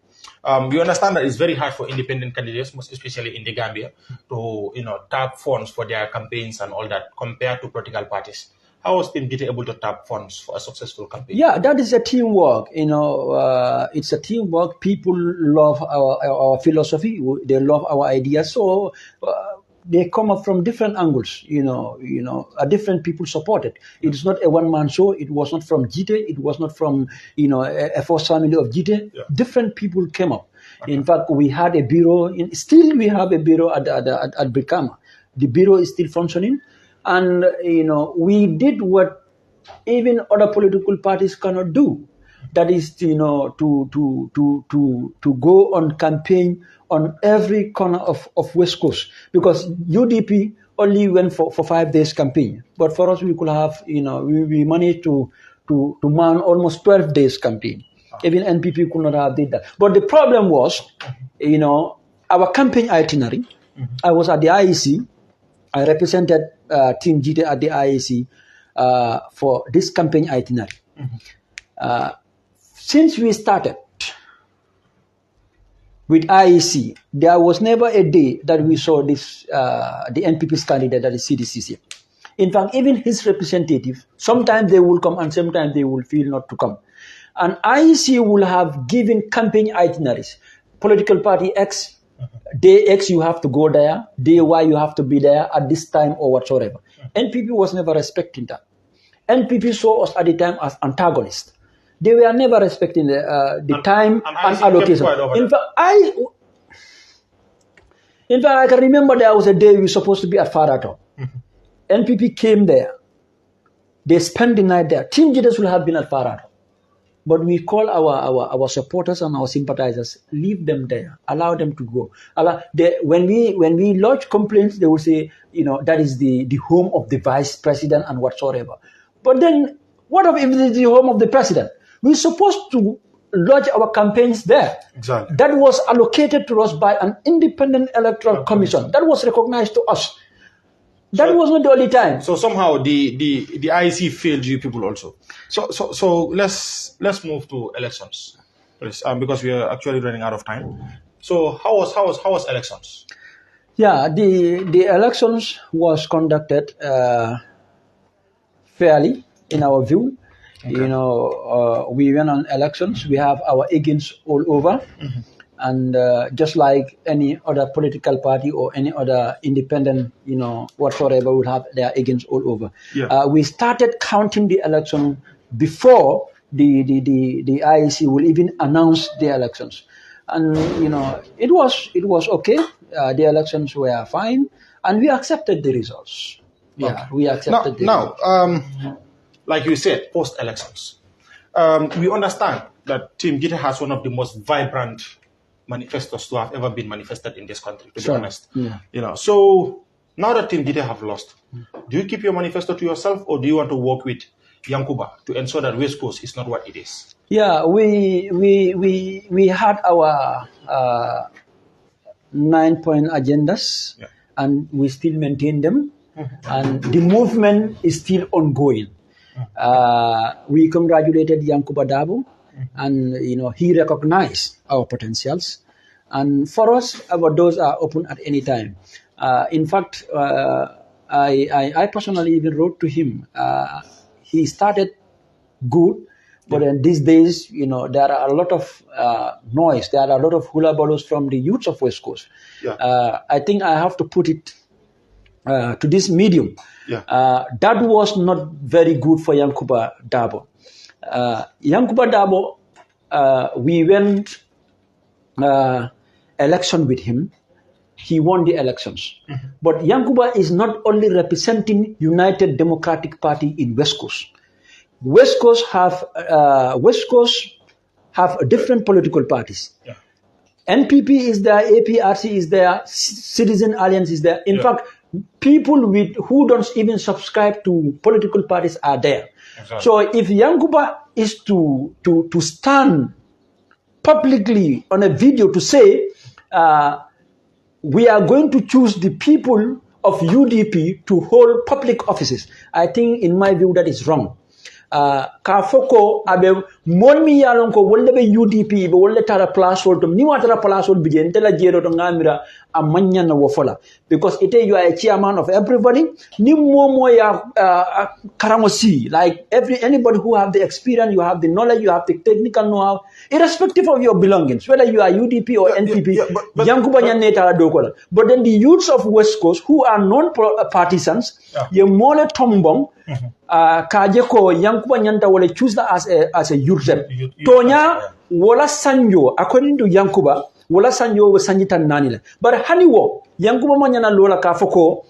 We understand that it's very hard for independent candidates, most especially in the Gambia, to tap funds for their campaigns and all that compared to political parties. How was Team Gitteh able to tap funds for a successful campaign? Yeah, that is a teamwork. It's a teamwork. People love our philosophy. They love our ideas. So they come up from different angles. Different people support it. It is not a one-man show. It was not from Gitteh. It was not from a first family of Gitteh. Yeah. Different people came up. Okay. In fact, we had a bureau. Still, we have a bureau at Brikama. The bureau is still functioning. And we did what even other political parties cannot do. That is, to go on campaign on every corner of West Coast, because UDP only went for 5 days campaign, but for us we could have we managed to man almost 12 days campaign. Even NPP could not have did that. But the problem was, our campaign itinerary. I was at the IEC. I represented Team Jita at the IEC for this campaign itinerary. Since we started with IEC, there was never a day that we saw this the NPP's candidate, that is CDCC. In fact, even his representative, sometimes they will come and sometimes they will feel not to come. And IEC will have given campaign itineraries. Political party X, day X you have to go there, day Y you have to be there at this time or whatsoever. NPP was never respecting that. NPP saw us at the time as antagonists. They were never respecting the time and allocation. In fact, I can remember there was a day we were supposed to be at Farato. NPP came there. They spent the night there. Team Gitteh will have been at Farato. But we call our supporters and our sympathizers, leave them there, allow them to go. When we lodge complaints, they will say, that is the home of the vice president and whatsoever. But then, what if it is the home of the president? We're supposed to lodge our campaigns there. Exactly. That was allocated to us by an independent electoral commission. That was recognized to us. That was not the only time. So somehow the IEC failed you people also. So let's move to elections, please, because we are actually running out of time. So how was elections? Yeah, the elections was conducted fairly in our view. Okay. We went on elections. We have our agents all over. And just like any other political party or any other independent, whatsoever, would have their agents all over. Yeah. We started counting the election before the IEC will even announce the elections, and it was okay. The elections were fine, and we accepted the results. Yeah, okay. We accepted the results. Like you said, post elections, we understand that Team Gitteh has one of the most vibrant manifestos to have ever been manifested in this country, to be honest. Yeah. So now that Team Gitteh have lost, do you keep your manifesto to yourself, or do you want to work with Yankuba to ensure that West Coast is not what it is? Yeah, we had our 9-point agendas, and we still maintain them, and the movement is still ongoing. We congratulated Yankuba Dabo, and he recognized our potentials, and for us our doors are open at any time. In fact, I personally even wrote to him. He started good, But then these days, there are a lot of noise. There are a lot of hula balloons from the youths of West Coast. I think I have to put it to this medium. That was not very good for Yankuba Dabo. Yankuba Dabo, we went election with him. He won the elections. But Yankuba is not only representing United Democratic Party in West Coast. West Coast have different political parties. NPP is there, APRC is there, Citizen Alliance is there. In fact, people who don't even subscribe to political parties are there. So if Yankuba is to stand publicly on a video to say, we are going to choose the people of UDP to hold public offices, I think, in my view, that is wrong. Kafoko abe monmi yalon ko wolle be UDP be wolle tara place wol to ni watara place wol bijen tela jero to ngamira amanya na wofola, because you are a chairman of everybody ni momo ya karamosi, like anybody who have the experience, you have the knowledge, you have the technical know-how, irrespective of your belongings, whether you are UDP or NPP. But then the youths of West Coast who are non-partisans, ye mole tombong kajeko Yankuba nyanta wole choose that as a youth rep. Tonya wala sanjo, according to Yankuba, wala sanjo was sanjita nanile. But haniwo Yankuba manyana lola kafoko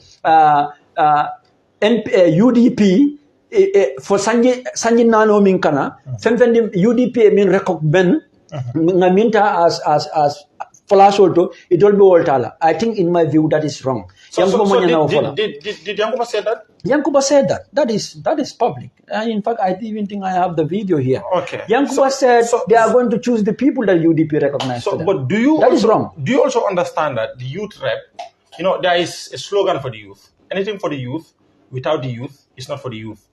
UDP for sanji nano minkana femfendi UDP min rekok ben ngaminta as Falasholto, it will be Voltala. I think, in my view, that is wrong. Did Yankuba say that? Yankuba said that. That is public. In fact, I even think I have the video here. Okay. Yankuba said they are going to choose the people that UDP recognize. But that is wrong. Do you also understand that the youth rep, there is a slogan for the youth. Anything for the youth, without the youth, is not for the youth.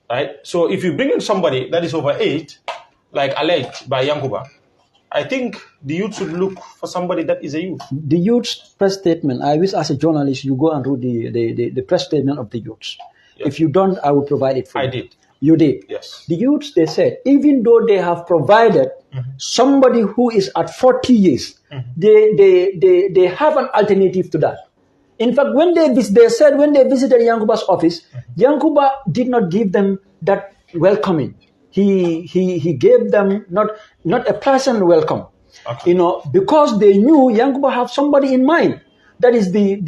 Right? So if you bring in somebody that is over 8, like alleged by Yankuba, I think the youth should look for somebody that is a youth. The youth's press statement, I wish as a journalist you go and read the press statement of the youths. Yes. If you don't, I will provide it for you. I did. You did? Yes. The youths, they said, even though they have provided somebody who is at 40 years, they have an alternative to that. In fact, when they visited Yankuba's office, Yankuba did not give them that welcoming. He gave them not a pleasant welcome, because they knew Yankuba have somebody in mind. That is the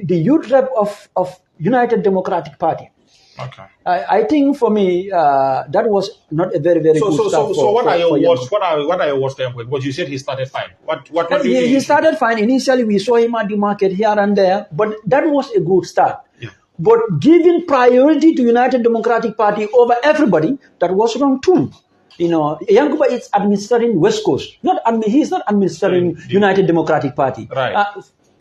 youth rep of United Democratic Party. Okay. I think for me that was not a very good start. So what are your words there? Because you said he started fine. What do you he started fine. Initially, we saw him at the market here and there, but that was a good start. Yeah. But giving priority to United Democratic Party over everybody, that was wrong too. Yankuba is administering West Coast. He is not administering United Democratic Party. Right.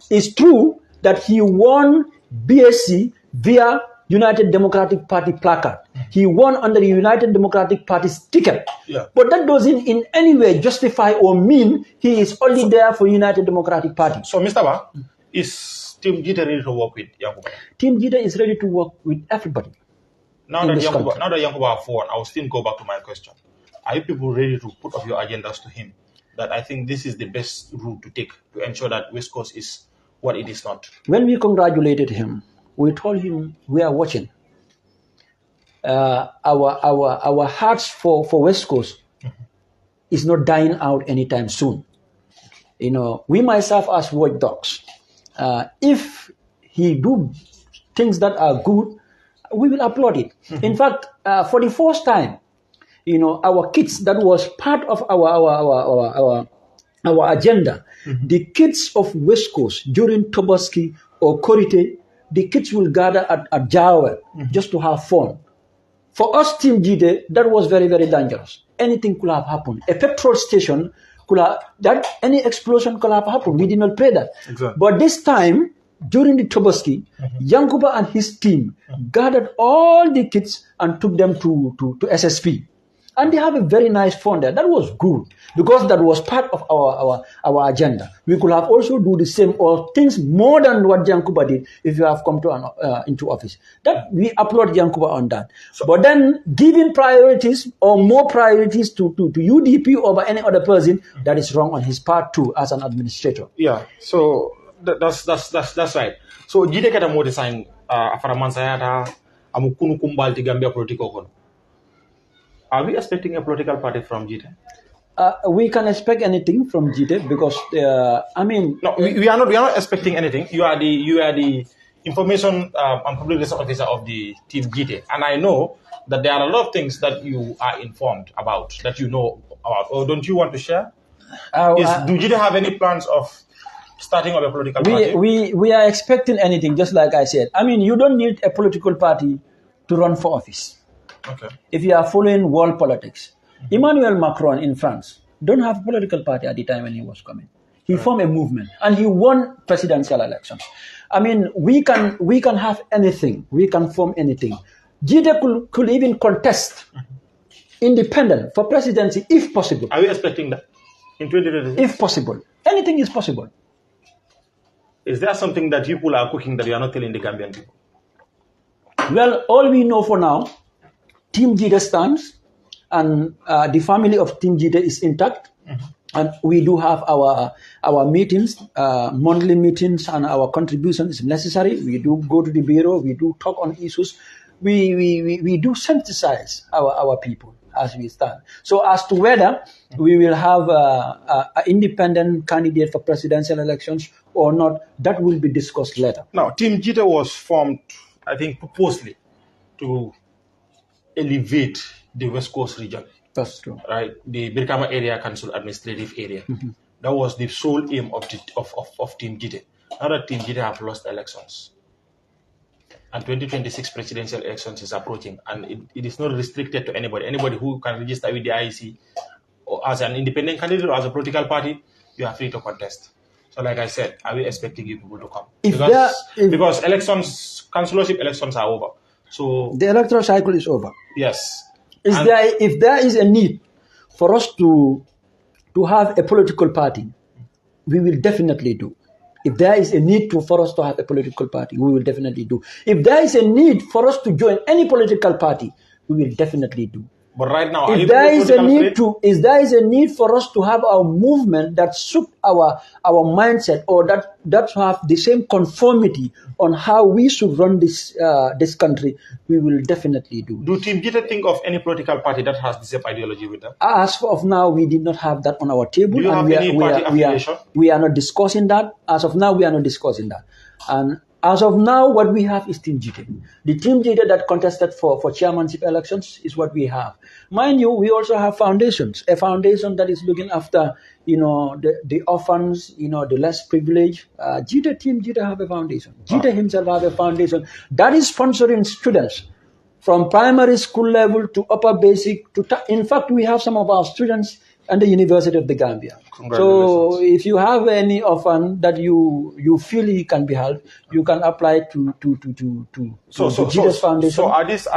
It's true that he won BSc via United Democratic Party placard. He won under the United Democratic Party's ticket. Yeah. But that doesn't in any way justify or mean he is only there for United Democratic Party. So, Mr. Ba, is Team Gitteh ready to work with Yankuba? Team Gitteh is ready to work with everybody. Now that Yankuba have won, I will still go back to my question. Are you people ready to put up your agendas to him? That I think this is the best route to take to ensure that West Coast is what it is not. When we congratulated him, we told him we are watching. Our hearts for West Coast is not dying out anytime soon. We myself as watchdogs, if he do things that are good, we will applaud it. In fact, for the first time, our kids, that was part of our agenda. The kids of West Coast during Tobaski or Korite, the kids will gather at Jawa just to have fun. For us, Team Gitteh, that was very, very dangerous. Anything could have happened. A petrol station any explosion could have happened. We did not pray that. Exactly. But this time, during the Tobaski, Yankuba and his team gathered all the kids and took them to SSP. And they have a very nice fund there. That was good because that was part of our agenda. We could have also do the same or things more than what Yankuba did if you have come to into office. That we applaud Yankuba on that. But then giving priorities or more priorities to UDP over any other person, that is wrong on his part too as an administrator. Yeah. So that's right. So Gitteh kata mo design afara mansayata amukunu kumbal Gambia political kono. Are we expecting a political party from Gitteh? We can expect anything from Gitteh because I mean, no, we are not expecting anything. You are the information and public relations officer of the team Gitteh, and I know that there are a lot of things that you are informed about, that you know about. Or don't you want to share? Do Gitteh have any plans of starting up a political party? We are expecting anything, just like I said. I mean, you don't need a political party to run for office. Okay. If you are following world politics, Emmanuel Macron in France don't have a political party at the time when he was coming. He formed a movement and he won presidential elections. I mean, we can have anything. We can form anything. Gitteh could even contest independent for presidency if possible. Are we expecting that in 2026? If possible. Anything is possible. Is there something that people are cooking that you are not telling the Gambian people? Well, all we know for now, Team Gitteh stands, and the family of Team Gitteh is intact. And we do have our meetings, monthly meetings, and our contribution is necessary. We do go to the bureau. We do talk on issues. We do synthesize our people as we stand. So as to whether we will have an independent candidate for presidential elections or not, that will be discussed later. Now, Team Gitteh was formed, I think, purposely to elevate the West Coast region. That's true. Right, the Birkama Area Council administrative area. That was the sole aim of Team Gitteh. Now that Team Gitteh have lost elections, and 2026 presidential elections is approaching, and it is not restricted to anybody. Anybody who can register with the IEC or as an independent candidate or as a political party, you are free to contest. So, like I said, are we expecting you people to come? Because elections, councillorship elections are over. So the electoral cycle is over. Yes. If there is a need for us to have a political party, we will definitely do. If there is a need for us to have a political party, we will definitely do. If there is a need for us to join any political party, we will definitely do. But right now, if there is a need for us to have our movement that suit our mindset, or that have the same conformity on how we should run this country, we will definitely do. Do Team Gitteh think of any political party that has the same ideology with them? As of now, we did not have that on our table. Do you have any party affiliation? We are not discussing that. As of now, we are not discussing that. And as of now, what we have is Team Gitteh. The Team Gitteh that contested for chairmanship elections is what we have. Mind you, we also have foundations. A foundation that is looking after, the orphans, the less privileged. Team Gitteh have a foundation. Gitteh himself have a foundation that is sponsoring students from primary school level to upper basic. In fact, we have some of our students at the University of the Gambia. So if you have any orphan that you feel he can be helped, you can apply to Gitteh's foundation. So are these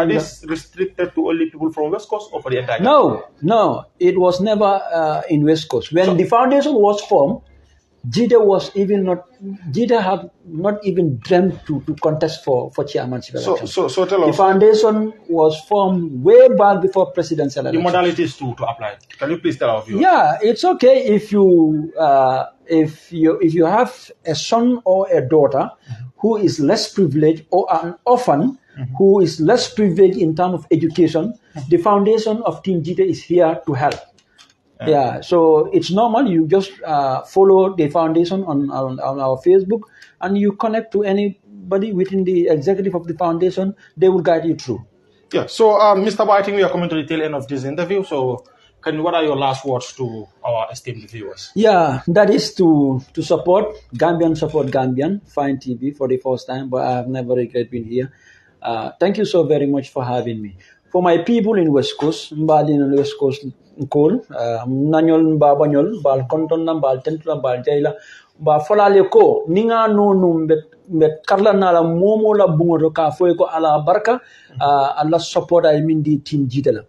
restricted to only people from West Coast or for the entire country? No, it was never in West Coast. When the foundation was formed, Gitteh had not even dreamt to contest for chairmanship elections. So tell us. The foundation was formed way back before presidential elections. The modalities to apply. Can you please tell our viewers? Yeah, it's okay if you have a son or a daughter who is less privileged, or an orphan who is less privileged in terms of education. The foundation of Team Gitteh is here to help. Yeah, so it's normal. You just follow the foundation on our Facebook, and you connect to anybody within the executive of the foundation. They will guide you through. Yeah. So, Mr. Ba, I think we are coming to the tail end of this interview. So, what are your last words to our esteemed viewers? Yeah, that is to support Gambian, Fine TV for the first time, but I have never regret being here. Thank you so very much for having me. For my people in West Coast, in West Coast, nanyol ba banyol bal konton na bal tentula bal jaila ba folale ko ninga nonu bet karla na la momo la bungo ka foy ko ala barka Allah support ay min di Team Gitteh la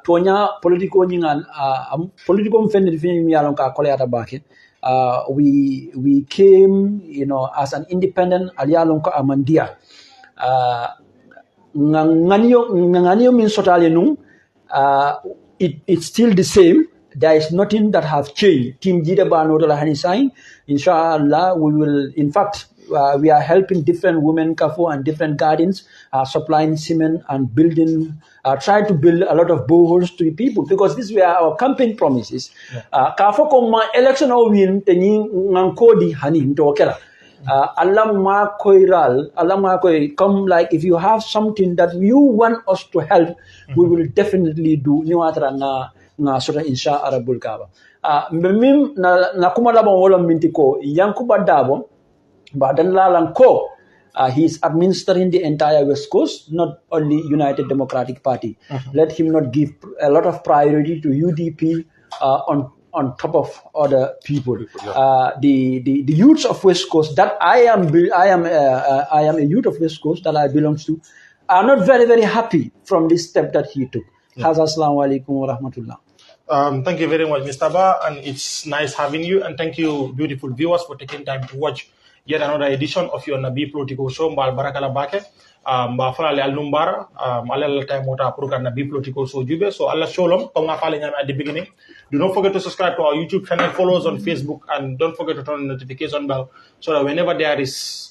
tonya politiko nyingan politiko mfendi fini yalon ka koleta bake. We came, as an independent alialon ko amandia. Nganyo min sotale nung. It's still the same. There is nothing that has changed. Team Gitteh Banotola Hanisai, inshallah, we will, in fact, we are helping different women, Kafo, and different gardens, supplying cement and building, trying to build a lot of boreholes to the people, because these were our campaign promises. Kafo koma election o win, teni ngankodi hani mtokela. Allah ma koi come, like, if you have something that you want us to help, we will definitely do. Nga sota insha arabul kaba mim na kuma labon wala mintiko yankuba dabo badan lalan ko he is administering the entire West Coast, not only United Democratic Party. Let him not give a lot of priority to UDP on top of other people. The youths of West Coast that I am a youth of West Coast that I belong to are not very, very happy from this step that he took. Assalamu alaikum wa rahmatullah. Thank you very much, Mr. Ba, and it's nice having you. And thank you, beautiful viewers, for taking time to watch yet another edition of your Nabi Political Show. Mbal Barakala Bake, Mba Fala Al Numbara, Alal time Mota program Nabi Political Show Jube. So Allah Shalom, Tonga Fale at the beginning. Do not forget to subscribe to our YouTube channel, follow us on Facebook, and don't forget to turn the notification bell so that whenever there is,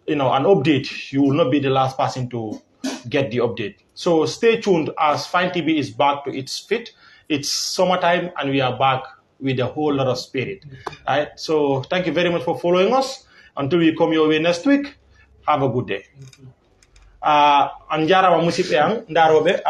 an update, you will not be the last person to get the update. So stay tuned as Fine TV is back to its feet. It's summertime and we are back with a whole lot of spirit. All right. So thank you very much for following us. Until we come your way next week, have a good day. Anjara wa musipe yang ndarobe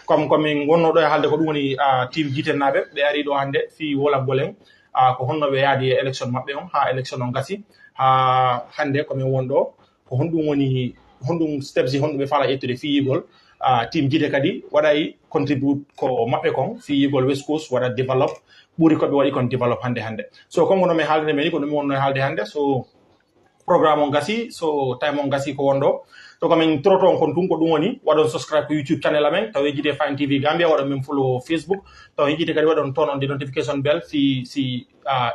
coming wonno do halde ko dum woni team Gitteh nabe be ari do hande fi wola boleng ko honno be yaadi election mabbe on ha election on gasi ha hande ko min wondo ko hondum woni hondum steps hondo be fala ettude fi yigol team Gitteh kadi waday contribute ko mabbe kon fi yigol West Coast wada develop buri ko be wadi kon develop hande so ko ngono me halde me ko dum wonno halde hande so programme on gasi so time on gasi ko wondo to kamen troton kon tun ko dum woni wadon subscribe ko YouTube channel amen taw Gitteh Fine TV Gambia wadon même follow Facebook taw Gitteh kadi wadon ton on the notification bell si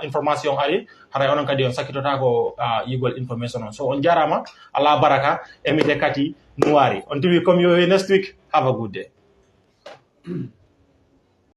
information ari haray onon kadi on sakitota ko yigol information on so on jarama ala baraka emite kati nuari until we come your way next week. Have a good day.